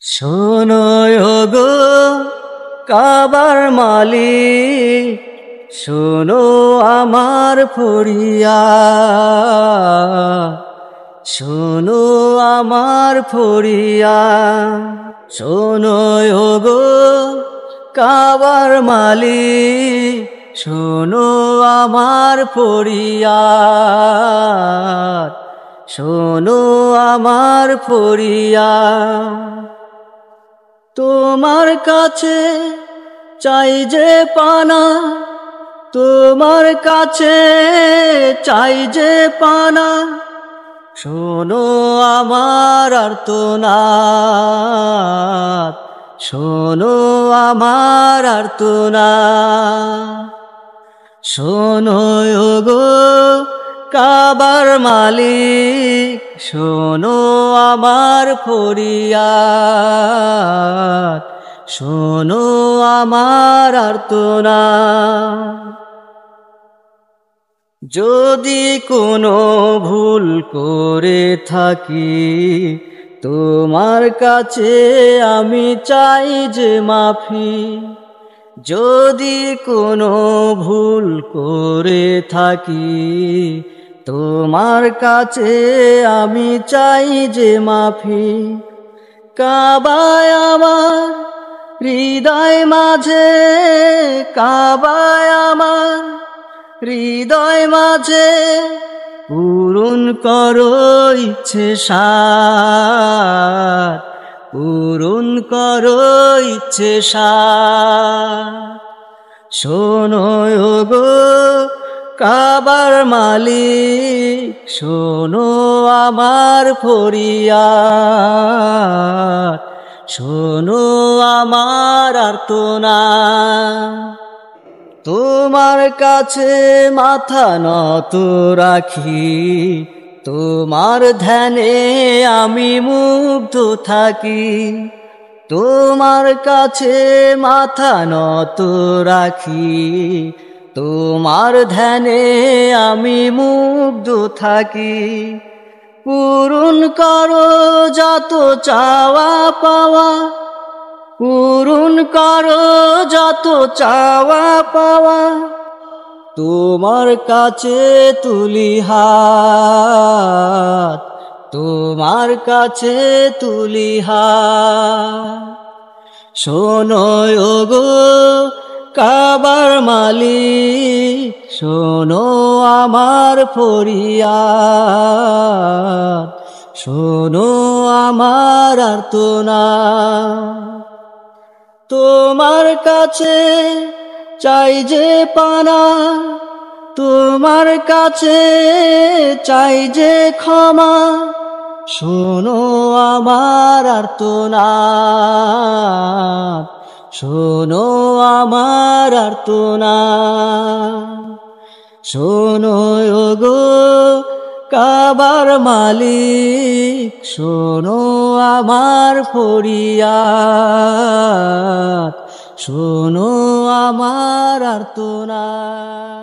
শোনো গো কাবার মালিক, শোনো আমার ফরিয়াদ, শোনো আমার ফরিয়াদ। শোনো গো কাবার মালিক, শোনো আমার ফরিয়াদ, শোনো আমার ফরিয়াদ। তোমার কাছে চাই যে পানা, তোমার কাছে চাই যে পানা, শোনো আমার আর্তনাদ, শোনো আমার আর্তনাদ। শোনো গো কাবার মালিক, শোনো আমার ফরিয়াদ, শোনো আমার আর্তনাদ। যদি কোনো ভুল করে থাকি, তোমার কাছে আমি চাই যে মাফি। যদি কোনো ভুল করে থাকি, তোমার কাছে আমি চাই যে মাফি। কাবায় আমার হৃদয় মাঝে, কাবায় আমার হৃদয় মাঝে, পূরণ করো ইচ্ছে সাধ, পূরণ করো ইচ্ছে সাধ। শোনো গো কাবার মালিক, শোনো আমার ফরিয়াদ, শোনো আমার আর্তনাদ। তোমার কাছে মাথা নত রাখি, তোমার ধ্যানে আমি মুগ্ধ থাকি। তোমার কাছে মাথা নত রাখি, তোমার ধ্যানে আমি মুগ্ধ থাকি। পূরণ করো যত চাওয়া পাওয়া, পূরণ করো যত চাওয়া পাওয়া, তোমার কাছে তুলি হাত, তোমার কাছে তুলি হাত। শোনো গো কাবার মালিক, শোনো আমার ফরিয়াদ, শোনো আমার আর্তনাদ। তোমার কাছে চাই যে পানা, তোমার কাছে চাই যে ক্ষমা, শোনো আমার আর্তনাদ, শোনো আমার আর্তনাদ। শোনো গো কাবার মালিক, শোনো আমার ফরিয়াদ, শোনো আমার আর্তনাদ।